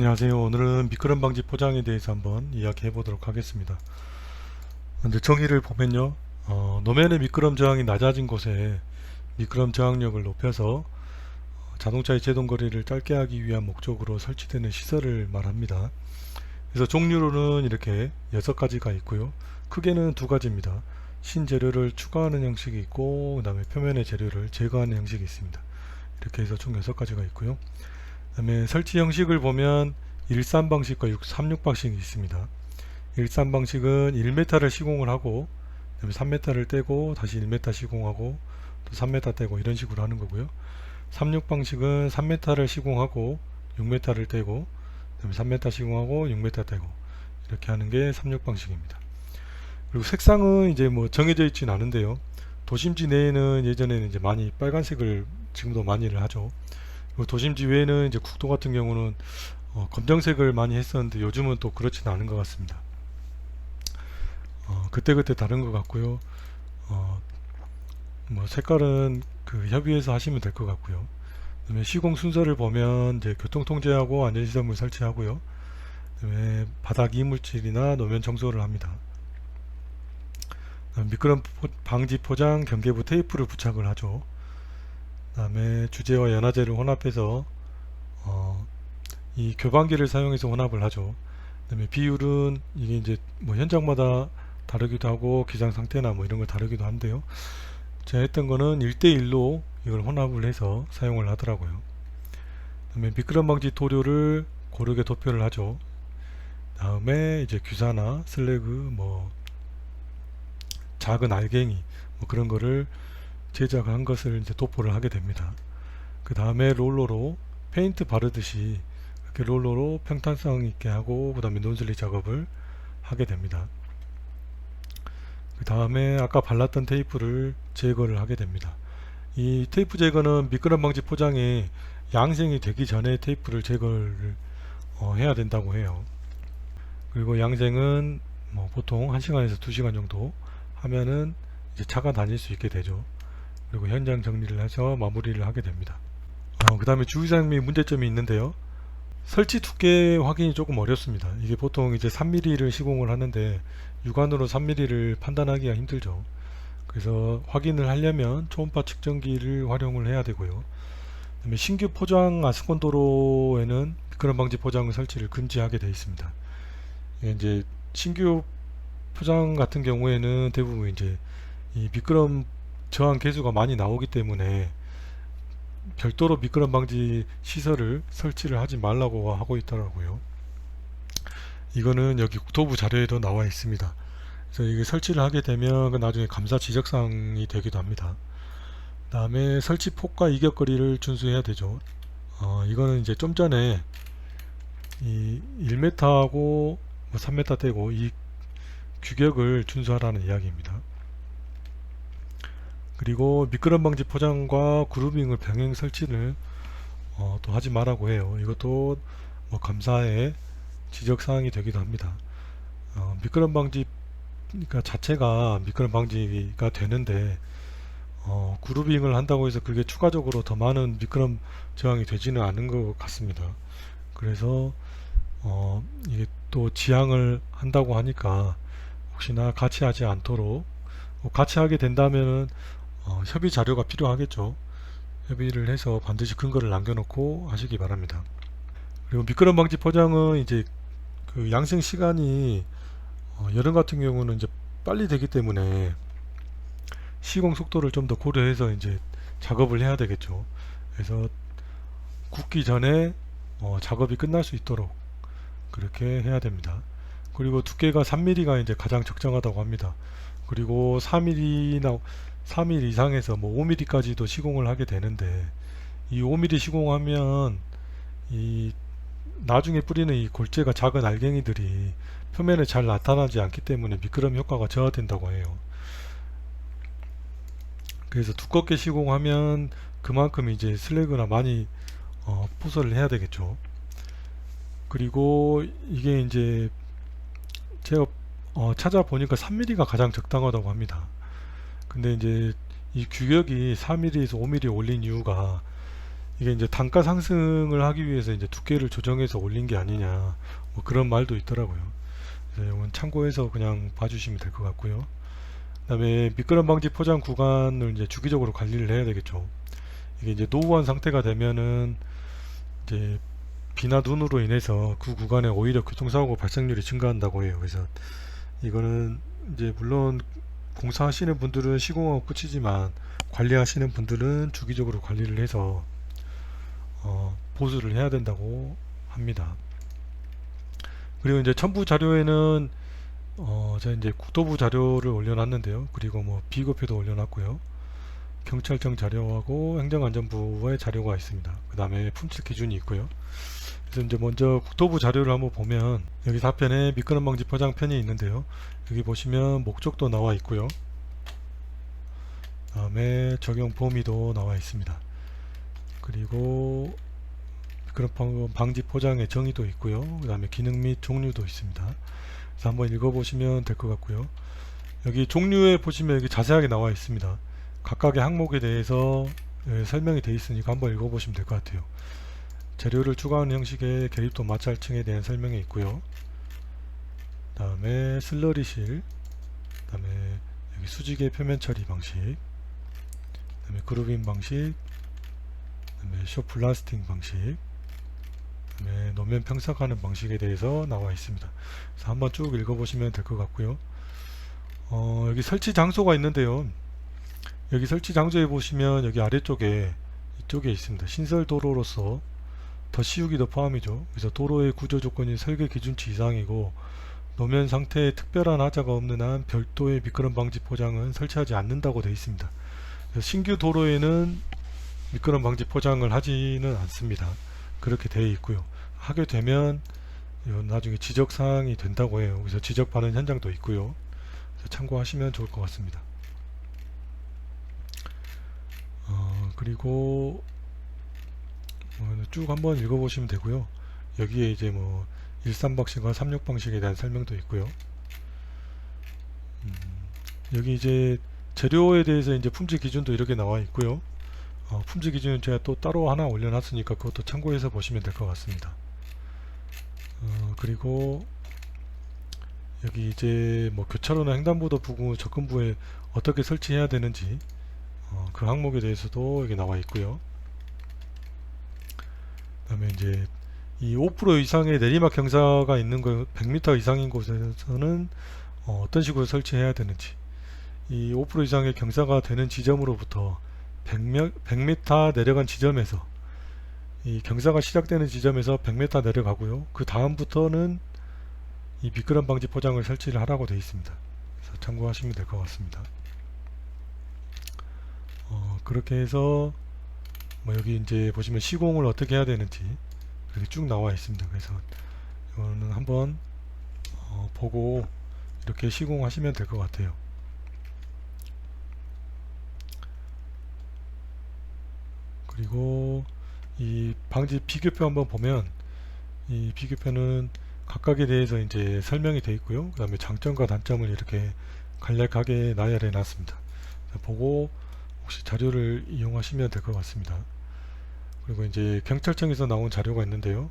안녕하세요. 오늘은 미끄럼 방지 포장에 대해서 한번 이야기해 보도록 하겠습니다. 먼저 정의를 보면요. 노면의 미끄럼 저항이 낮아진 곳에 미끄럼 저항력을 높여서 자동차의 제동거리를 짧게 하기 위한 목적으로 설치되는 시설을 말합니다. 그래서 종류로는 이렇게 6가지가 있고요. 크게는 2가지입니다. 신재료를 추가하는 형식이 있고, 그 다음에 표면의 재료를 제거하는 형식이 있습니다. 이렇게 해서 총 6가지가 있고요. 그 다음에 설치 형식을 보면 13 방식과 36 방식이 있습니다. 13 방식은 1m를 시공을 하고, 그 다음에 3m를 떼고 다시 1m 시공하고 또 3m 떼고 이런 식으로 하는 거고요. 36 방식은 3m를 시공하고 6m를 떼고, 그 다음에 3m 시공하고 6m 떼고 이렇게 하는 게 36 방식입니다. 그리고 색상은 이제 뭐 정해져 있진 않은데요. 도심지 내에는 예전에는 이제 많이 빨간색을 지금도 많이를 하죠. 그리고 도심지 외에는 이제 국도 같은 경우는 검정색을 많이 했었는데 요즘은 또 그렇지는 않은 것 같습니다. 그때그때 다른 것 같고요. 뭐 색깔은 그 협의해서 하시면 될 것 같고요. 그다음에 시공 순서를 보면 이제 교통통제하고 안전시설물 설치하고요. 그다음에 바닥 이물질이나 노면 청소를 합니다. 미끄럼 방지 포장 경계부 테이프를 부착을 하죠. 그다음에 주재와 연화제를 혼합해서 이 교반기를 사용해서 혼합을 하죠. 그다음에 비율은 이게 이제 뭐 현장마다 다르기도 하고 기상 상태나 뭐 이런 거 다르기도 한데요. 제가 했던 거는 1대1로 이걸 혼합을 해서 사용을 하더라고요. 그다음에 미끄럼 방지 도료를 고르게 도표를 하죠. 다음에 이제 규사나 슬래그, 뭐 작은 알갱이 뭐 그런 거를 제작한 것을 이제 도포를 하게 됩니다. 그 다음에 롤러로 페인트 바르듯이 이렇게 롤러로 평탄성 있게 하고, 그 다음에 논슬리 작업을 하게 됩니다. 그 다음에 아까 발랐던 테이프를 제거를 하게 됩니다. 이 테이프 제거는 미끄럼 방지 포장에 양생이 되기 전에 테이프를 제거를 해야 된다고 해요. 그리고 양생은 뭐 보통 1시간에서 2시간 정도 하면은 이제 차가 다닐 수 있게 되죠. 그리고 현장 정리를 해서 마무리를 하게 됩니다. 그 다음에 주의사항 및 문제점이 있는데요. 설치 두께 확인이 조금 어렵습니다. 이게 보통 이제 3mm를 시공을 하는데 육안으로 3mm를 판단하기가 힘들죠. 그래서 확인을 하려면 초음파 측정기를 활용을 해야 되고요. 그다음에 신규 포장 아스콘 도로에는 미끄럼 방지 포장 설치를 금지하게 되어 있습니다. 이제 신규 포장 같은 경우에는 대부분 이제 이 미끄럼 저항 계수가 많이 나오기 때문에 별도로 미끄럼 방지 시설을 설치를 하지 말라고 하고 있더라고요. 이거는 여기 국토부 자료에도 나와 있습니다. 그래서 이게 설치를 하게 되면 나중에 감사 지적사항이 되기도 합니다. 그 다음에 설치 폭과 이격거리를 준수해야 되죠. 이거는 이제 좀 전에 이 1m하고 3m 떼고 이 규격을 준수하라는 이야기입니다. 그리고 미끄럼 방지 포장과 그루빙을 병행 설치를 또 하지 말라고 해요. 이것도 뭐 감사의 지적사항이 되기도 합니다. 미끄럼 방지 그러니까 자체가 미끄럼 방지가 되는데 그루빙을 한다고 해서 그게 추가적으로 더 많은 미끄럼 저항이 되지는 않은 것 같습니다. 그래서 이게 또 지향을 한다고 하니까 혹시나 같이 하지 않도록, 같이 하게 된다면은 협의 자료가 필요하겠죠. 협의를 해서 반드시 근거를 남겨놓고 하시기 바랍니다. 그리고 미끄럼 방지 포장은 이제 그 양생 시간이 여름 같은 경우는 이제 빨리 되기 때문에 시공 속도를 좀 더 고려해서 이제 작업을 해야 되겠죠. 그래서 굳기 전에 작업이 끝날 수 있도록 그렇게 해야 됩니다. 그리고 두께가 3mm가 이제 가장 적정하다고 합니다. 그리고 4mm 이상에서 뭐 5mm까지도 시공을 하게 되는데, 이 5mm 시공하면 이 나중에 뿌리는 이 골재가 작은 알갱이들이 표면에 잘 나타나지 않기 때문에 미끄럼 효과가 저하된다고 해요. 그래서 두껍게 시공하면 그만큼 이제 슬래그나 많이 포설을 해야 되겠죠. 그리고 이게 이제 제가 찾아보니까 3mm가 가장 적당하다고 합니다. 근데 이제 이 규격이 4mm에서 5mm 올린 이유가 이게 이제 단가 상승을 하기 위해서 이제 두께를 조정해서 올린 게 아니냐, 뭐 그런 말도 있더라고요. 그래서 이건 참고해서 그냥 봐주시면 될 것 같고요. 그다음에 미끄럼 방지 포장 구간을 이제 주기적으로 관리를 해야 되겠죠. 이게 이제 노후한 상태가 되면은 이제 비나 눈으로 인해서 그 구간에 오히려 교통사고 발생률이 증가한다고 해요. 그래서 이거는 이제 물론 공사하시는 분들은 시공하고 끝이지만 관리하시는 분들은 주기적으로 관리를 해서 보수를 해야 된다고 합니다. 그리고 이제 첨부 자료에는 제가 이제 국토부 자료를 올려놨는데요. 그리고 뭐 비교표도 올려놨고요. 경찰청 자료하고 행정안전부의 자료가 있습니다. 그 다음에 품질 기준이 있고요. 그래서 이제 먼저 국토부 자료를 한번 보면 여기 4편에 미끄럼 방지 포장 편이 있는데요. 여기 보시면 목적도 나와 있고요. 그 다음에 적용 범위도 나와 있습니다. 그리고 미끄럼 방지 포장의 정의도 있고요. 그 다음에 기능 및 종류도 있습니다. 그래서 한번 읽어보시면 될 것 같고요. 여기 종류에 보시면 여기 자세하게 나와 있습니다. 각각의 항목에 대해서 설명이 되어 있으니까 한번 읽어보시면 될 것 같아요. 재료를 추가하는 형식의 계립도 마찰층에 대한 설명이 있고요. 그 다음에 슬러리실, 그 다음에 여기 수직의 표면 처리 방식, 그 다음에 그루빙 방식, 그 다음에 쇼플라스팅 방식, 그 다음에 노면 평석하는 방식에 대해서 나와 있습니다. 그래서 한번 쭉 읽어보시면 될 것 같고요. 여기 설치 장소가 있는데요. 여기 설치 장소에 보시면 여기 아래쪽에 이쪽에 있습니다. 신설 도로로서 더 씌우기도 포함이죠. 그래서 도로의 구조 조건이 설계 기준치 이상이고 노면 상태에 특별한 하자가 없는 한 별도의 미끄럼 방지 포장은 설치하지 않는다고 되어 있습니다. 신규 도로에는 미끄럼 방지 포장을 하지는 않습니다. 그렇게 되어 있고요. 하게 되면 나중에 지적사항이 된다고 해요. 그래서 지적받는 현장도 있고요. 그래서 참고하시면 좋을 것 같습니다. 그리고 쭉 한번 읽어보시면 되고요. 여기에 이제 뭐 13방식과 36방식에 대한 설명도 있고요. 여기 이제 재료에 대해서 이제 품질 기준도 이렇게 나와 있고요. 품질 기준은 제가 또 따로 하나 올려놨으니까 그것도 참고해서 보시면 될 것 같습니다. 그리고 여기 이제 뭐 교차로나 횡단보도 부근 접근부에 어떻게 설치해야 되는지 그 항목에 대해서도 여기 나와 있고요. 그 다음에 이제 이 5% 이상의 내리막 경사가 있는 거 100m 이상인 곳에서는 어떤 식으로 설치해야 되는지, 이 5% 이상의 경사가 되는 지점으로부터 100m 내려간 지점에서, 이 경사가 시작되는 지점에서 100m 내려가고요. 그 다음부터는 이 미끄럼 방지 포장을 설치를 하라고 되어 있습니다. 그래서 참고하시면 될 것 같습니다. 그렇게 해서 뭐 여기 이제 보시면 시공을 어떻게 해야 되는지 이렇게 쭉 나와 있습니다. 그래서 이거는 한번 보고 이렇게 시공하시면 될 것 같아요. 그리고 이 방지 비교표 한번 보면 이 비교표는 각각에 대해서 이제 설명이 되어 있고요. 그 다음에 장점과 단점을 이렇게 간략하게 나열해 놨습니다. 보고 혹시 자료를 이용하시면 될 것 같습니다. 그리고 이제 경찰청에서 나온 자료가 있는데요.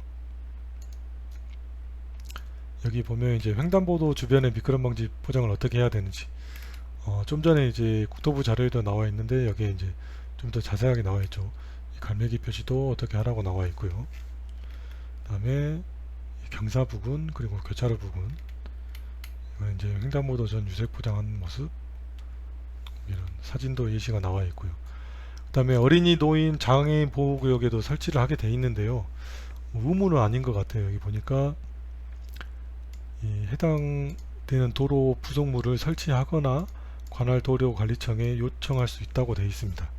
여기 보면 이제 횡단보도 주변의 미끄럼 방지 포장을 어떻게 해야 되는지 좀 전에 이제 국토부 자료에도 나와 있는데 여기에 이제 좀 더 자세하게 나와 있죠. 이 갈매기 표시도 어떻게 하라고 나와 있고요. 그 다음에 경사 부근 그리고 교차로 부근, 이건 이제 횡단보도 전 유색 포장한 모습, 이런 사진도 예시가 나와 있고요. 그 다음에 어린이, 노인, 장애인 보호구역에도 설치를 하게 돼 있는데요. 의무는 아닌 것 같아요. 여기 보니까 이 해당되는 도로 부속물을 설치하거나 관할 도로관리청에 요청할 수 있다고 되어 있습니다.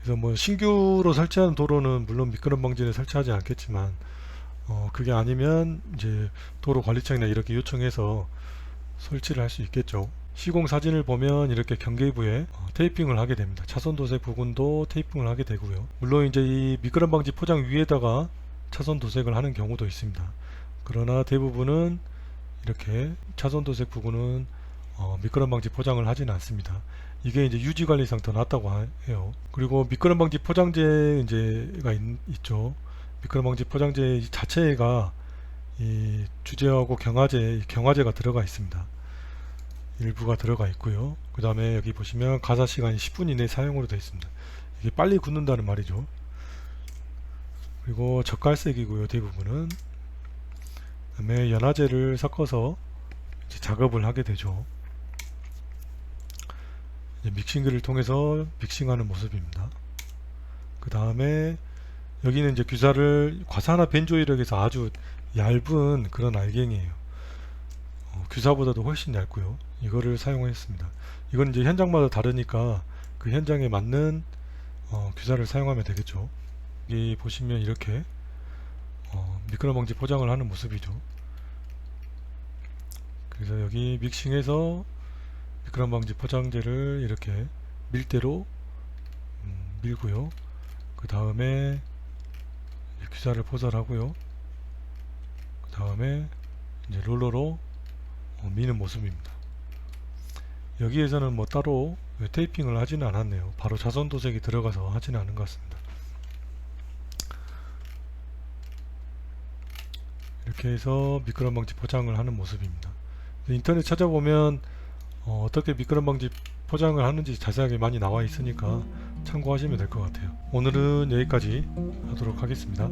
그래서 뭐 신규로 설치하는 도로는 물론 미끄럼 방지를 설치하지 않겠지만 그게 아니면 이제 도로관리청이나 이렇게 요청해서 설치를 할 수 있겠죠. 시공 사진을 보면 이렇게 경계부에 테이핑을 하게 됩니다. 차선 도색 부분도 테이핑을 하게 되고요. 물론 이제 이 미끄럼 방지 포장 위에다가 차선 도색을 하는 경우도 있습니다. 그러나 대부분은 이렇게 차선 도색 부분은 미끄럼 방지 포장을 하지는 않습니다. 이게 이제 유지 관리상 더 낫다고 해요. 그리고 미끄럼 방지 포장재 이제가 있죠. 미끄럼 방지 포장재 자체가 이 주제하고 경화제가 들어가 있습니다. 일부가 들어가 있고요. 그 다음에 여기 보시면 가사 시간이 10분 이내 사용으로 되어 있습니다. 이게 빨리 굳는다는 말이죠. 그리고 젓갈색이고요. 대부분은. 그 다음에 연화제를 섞어서 이제 작업을 하게 되죠. 이제 믹싱기를 통해서 믹싱하는 모습입니다. 그 다음에 여기는 이제 규사를 과산화 벤조일액에서 아주 얇은 그런 알갱이에요. 규사보다도 훨씬 얇고요. 이거를 사용했습니다. 이건 이제 현장마다 다르니까 그 현장에 맞는 규사를 사용하면 되겠죠. 여기 보시면 이렇게 미끄럼 방지 포장을 하는 모습이죠. 그래서 여기 믹싱해서 미끄럼 방지 포장재를 이렇게 밀대로 밀고요. 그 다음에 규사를 포설하고요. 그 다음에 이제 롤러로 미는 모습입니다. 여기에서는 뭐 따로 테이핑을 하지는 않았네요. 바로 자선 도색이 들어가서 하지는 않은 것 같습니다. 이렇게 해서 미끄럼 방지 포장을 하는 모습입니다. 인터넷 찾아보면 어떻게 미끄럼 방지 포장을 하는지 자세하게 많이 나와 있으니까 참고하시면 될 것 같아요. 오늘은 여기까지 하도록 하겠습니다.